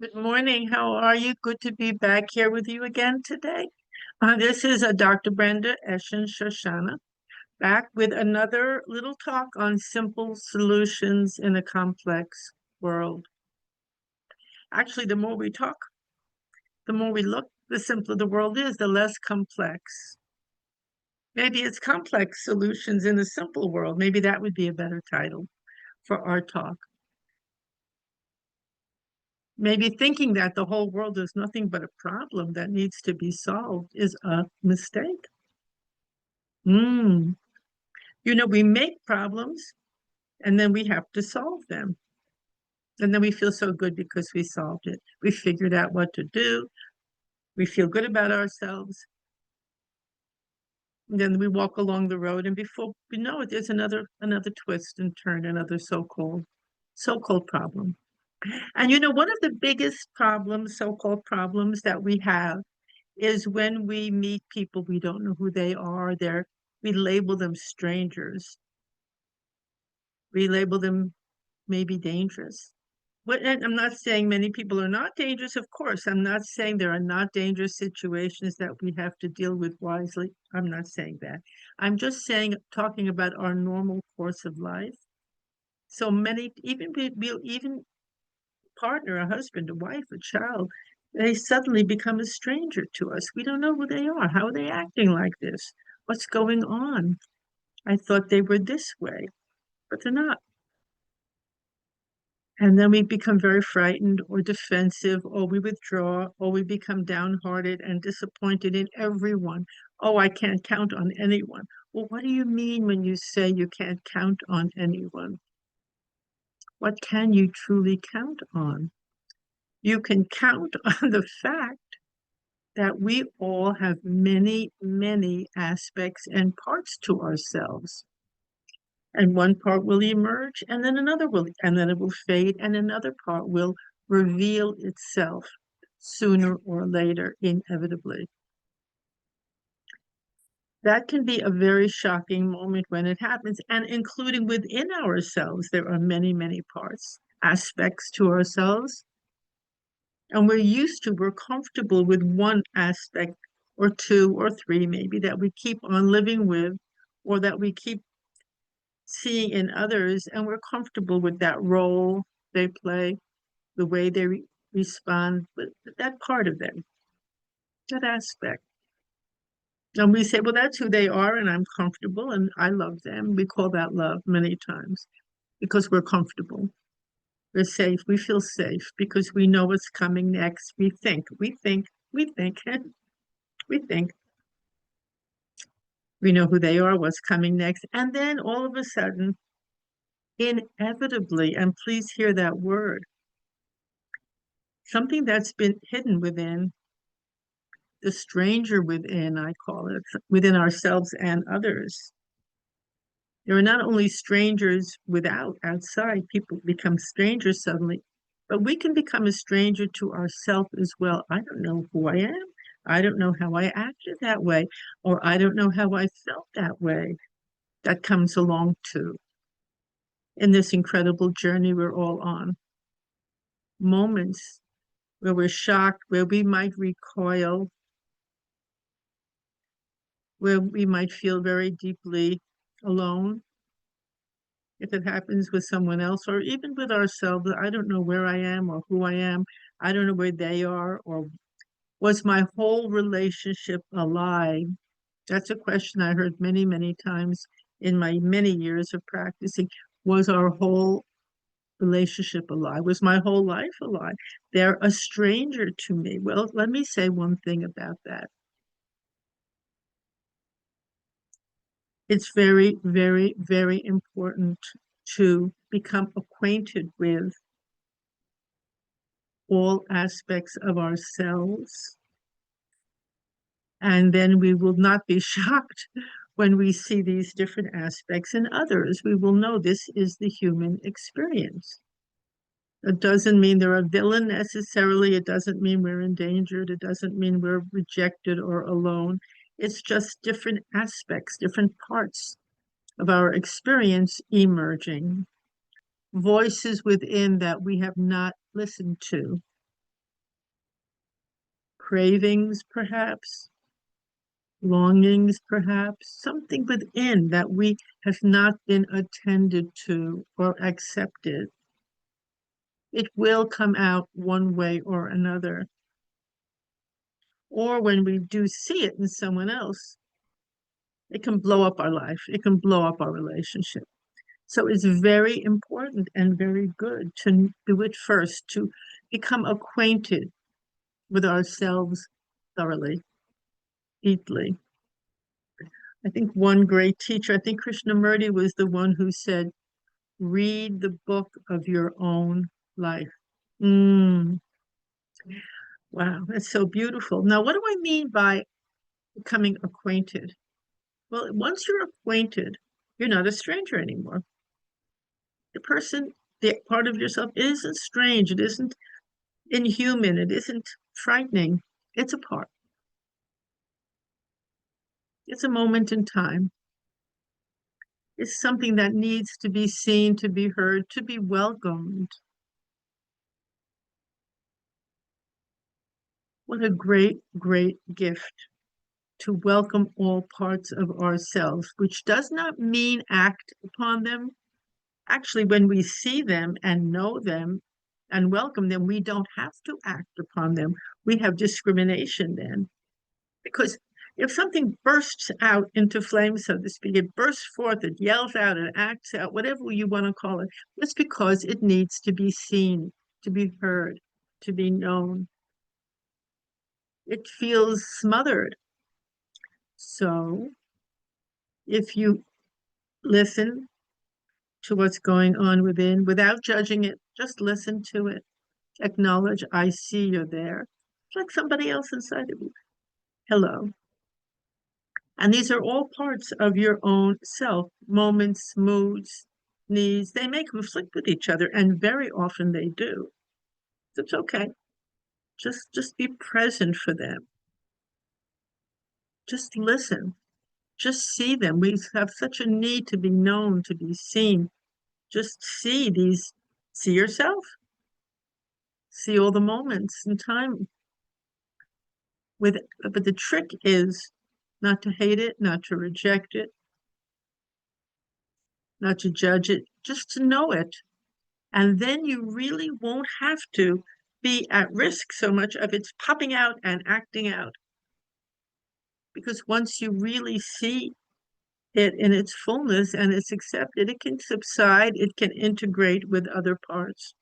Good morning. How are you? Good to be back here with you again today. This is Dr. Brenda Eshin Shoshana, back with another little talk on simple solutions in a complex world. Actually, the more we talk, the more we look, the simpler the world is, the less complex. Maybe it's complex solutions in a simple world. Maybe that would be a better title for our talk. Maybe thinking that the whole world is nothing but a problem that needs to be solved is a mistake. Mm. We make problems and then we have to solve them. And then we feel so good because we solved it. We figured out what to do. We feel good about ourselves. And then we walk along the road, and before we know it, there's another twist and turn, another so-called problem. And one of the biggest problems, so-called problems that we have is when we meet people we don't know who they are. We label them strangers. We label them maybe dangerous. And I'm not saying many people are not dangerous, of course. I'm not saying there are not dangerous situations that we have to deal with wisely. I'm not saying that. I'm just talking about our normal course of life. So many, even partner, a husband, a wife, a child, they suddenly become a stranger to us. We don't know who they are. How are they acting like this? What's going on? I thought they were this way, but they're not. And then we become very frightened or defensive, or we withdraw, or we become downhearted and disappointed in everyone. Oh, I can't count on anyone. Well, what do you mean when you say you can't count on anyone? What can you truly count on? You can count on the fact that we all have many, many aspects and parts to ourselves. And one part will emerge, and then and then it will fade, and another part will reveal itself sooner or later, inevitably. That can be a very shocking moment when it happens, and including within ourselves, there are many, many parts, aspects to ourselves. And we're comfortable with one aspect or two or three, maybe, that we keep on living with, or that we keep seeing in others, and we're comfortable with that role they play, the way they respond, but that part of them, that aspect. And we say, well, that's who they are, and I'm comfortable, and I love them. We call that love many times because we're comfortable. We're safe. We feel safe because we know what's coming next. We think, we think. We know who they are, what's coming next. And then all of a sudden, inevitably, and please hear that word, something that's been hidden within, the stranger within, I call it, within ourselves and others. There are not only strangers outside, people become strangers suddenly, but we can become a stranger to ourselves as well. I don't know who I am. I don't know how I acted that way, or I don't know how I felt that way. That comes along too in this incredible journey we're all on. Moments where we're shocked, where we might recoil, where we might feel very deeply alone. If it happens with someone else or even with ourselves, I don't know where I am or who I am. I don't know where they are, or was my whole relationship a lie? That's a question I heard many, many times in my many years of practicing. Was our whole relationship a lie? Was my whole life a lie? They're a stranger to me. Well, let me say one thing about that. It's very, very, very important to become acquainted with all aspects of ourselves. And then we will not be shocked when we see these different aspects in others. We will know this is the human experience. It doesn't mean they're a villain necessarily. It doesn't mean we're endangered. It doesn't mean we're rejected or alone. It's just different aspects, different parts of our experience emerging, voices within that we have not listened to. cravings, perhaps, longings, perhaps, something within that we have not been attended to or accepted. It will come out one way or another. Or when we do see it in someone else, it can blow up our life. It can blow up our relationship. So it's very important and very good to do it first, to become acquainted with ourselves thoroughly, deeply. I think one great teacher, I think Krishnamurti was the one who said, read the book of your own life. Mm, wow, that's so beautiful. Now, what do I mean by becoming acquainted? Well, once you're acquainted, you're not a stranger anymore. The person, the part of yourself isn't strange. It isn't inhuman. It isn't frightening. It's a part. It's a moment in time. It's something that needs to be seen, to be heard, to be welcomed. What a great, great gift to welcome all parts of ourselves, which does not mean act upon them. Actually, when we see them and know them and welcome them, we don't have to act upon them. We have discrimination then. Because if something bursts out into flames, so to speak, it bursts forth, it yells out, it acts out, whatever you want to call it, it's because it needs to be seen, to be heard, to be known. It feels smothered. So if you listen to what's going on within without judging it, just listen to it. Acknowledge, I see you're there. It's like somebody else inside of you. Hello. And these are all parts of your own self, moments, moods, needs. They may conflict with each other, and very often they do. It's okay. Just be present for them. Just listen. Just see them. We have such a need to be known, to be seen. Just see yourself, see all the moments in time. But the trick is not to hate it, not to reject it, not to judge it, just to know it. And then you really won't have to be at risk so much of its popping out and acting out. Because once you really see it in its fullness and it's accepted, it can subside, it can integrate with other parts.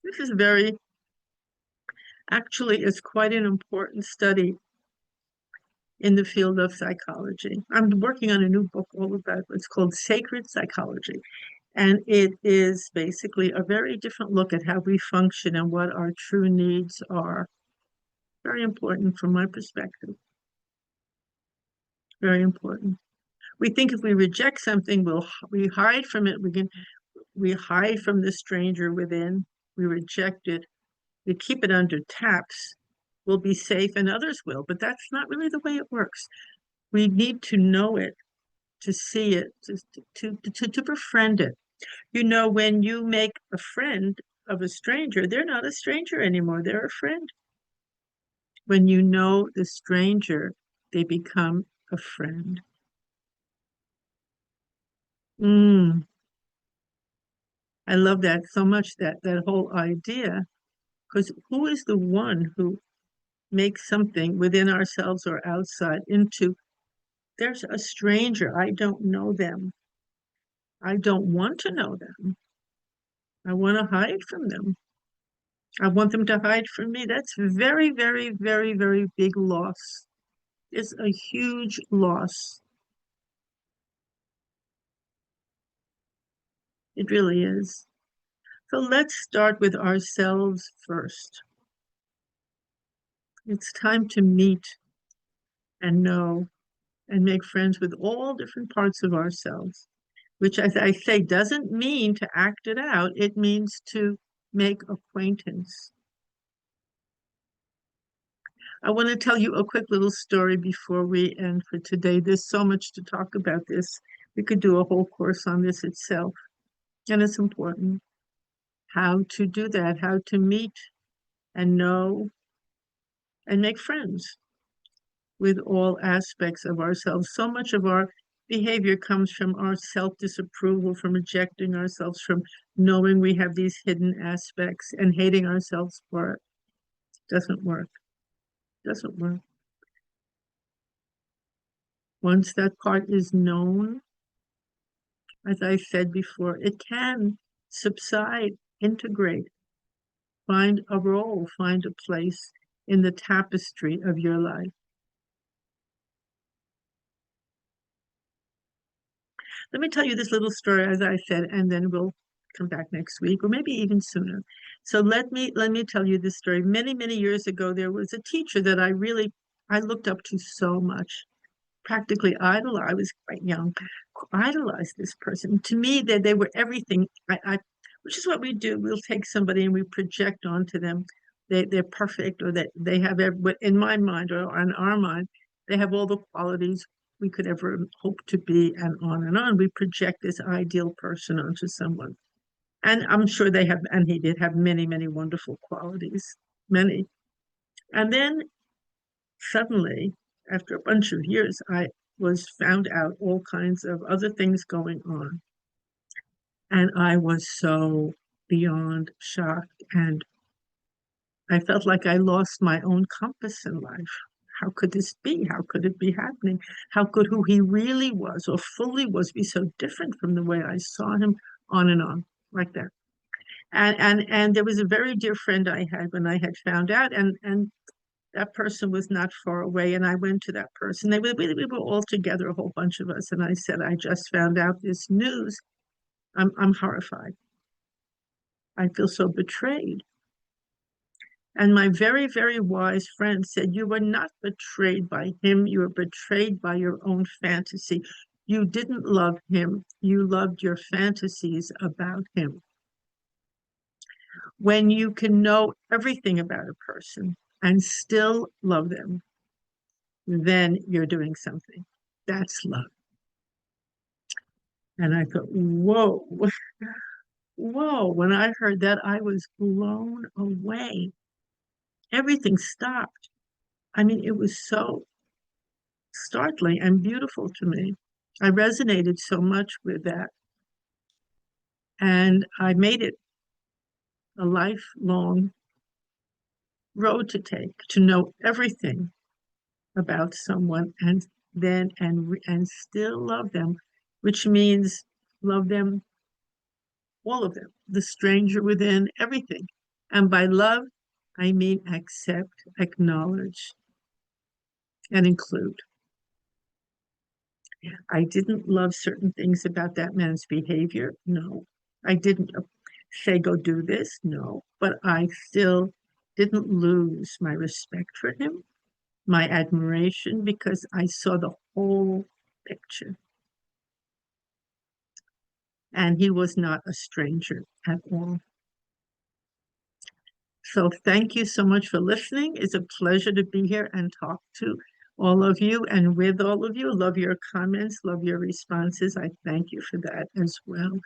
This is actually, it's quite an important study in the field of psychology. I'm working on a new book all about it. It's called Sacred Psychology. And it is basically a very different look at how we function and what our true needs are. Very important from my perspective. Very important. We think if we reject something, we hide from it. We hide from the stranger within. We reject it. We keep it under taps. We'll be safe and others will, but that's not really the way it works. We need to know it, to see it, to befriend it. You know, when you make a friend of a stranger, they're not a stranger anymore. They're a friend. When you know the stranger, they become a friend. Mm, I love that so much, that whole idea. Because who is the one who makes something within ourselves or outside into, there's a stranger, I don't know them. I don't want to know them. I want to hide from them. I want them to hide from me. That's very, very, very, very big loss. It's a huge loss. It really is. So let's start with ourselves first. It's time to meet and know and make friends with all different parts of ourselves, which, as I say, doesn't mean to act it out. It means to make acquaintance. I want to tell you a quick little story before we end for today. There's so much to talk about this. We could do a whole course on this itself, and it's important how to do that, how to meet and know and make friends with all aspects of ourselves. So much of our behavior comes from our self-disapproval, from rejecting ourselves, from knowing we have these hidden aspects and hating ourselves for it. Doesn't work. Doesn't work. Once that part is known, as I said before, it can subside, integrate, find a role, find a place in the tapestry of your life. Let me tell you this little story, as I said, and then we'll come back next week, or maybe even sooner. So let me tell you this story. Many, many years ago, there was a teacher that I looked up to so much, practically idolized. I was quite young, idolized this person. To me, they were everything. Which is what we do. We'll take somebody and we project onto them. They're perfect, or that they have in my mind or in our mind, they have all the qualities we could ever hope to be, and on and on. We project this ideal person onto someone. And I'm sure they have, and he did have many, many wonderful qualities, many. And then suddenly, after a bunch of years, I was found out all kinds of other things going on. And I was so beyond shocked. And I felt like I lost my own compass in life. How could this be? How could it be happening? How could who he really was or fully was be so different from the way I saw him, on and on, like that? And there was a very dear friend I had when I had found out, and that person was not far away. And I went to that person. We were all together, a whole bunch of us, and I said, I just found out this news. I'm horrified. I feel so betrayed. And my very, very wise friend said, you were not betrayed by him. You were betrayed by your own fantasy. You didn't love him. You loved your fantasies about him. When you can know everything about a person and still love them, then you're doing something. That's love. And I thought, whoa, whoa. When I heard that, I was blown away. Everything stopped. I mean, it was so startling and beautiful to me. I resonated so much with that. And I made it a lifelong road to take, to know everything about someone and then and still love them, which means love them, all of them, the stranger within, everything. And by love, I mean accept, acknowledge, and include. I didn't love certain things about that man's behavior. No. I didn't say, go do this. No. But I still didn't lose my respect for him, my admiration, because I saw the whole picture. And he was not a stranger at all. So thank you so much for listening. It's a pleasure to be here and talk to all of you and with all of you. Love your comments, love your responses. I thank you for that as well.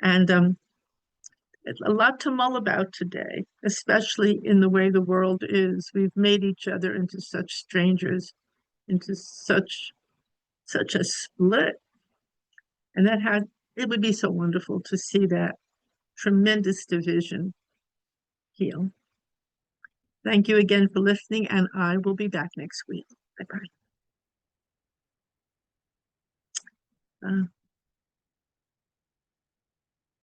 And a lot to mull about today, especially in the way the world is. We've made each other into such strangers, into such a split. And it would be so wonderful to see that tremendous division heal. Thank you again for listening, and I will be back next week. Bye-bye.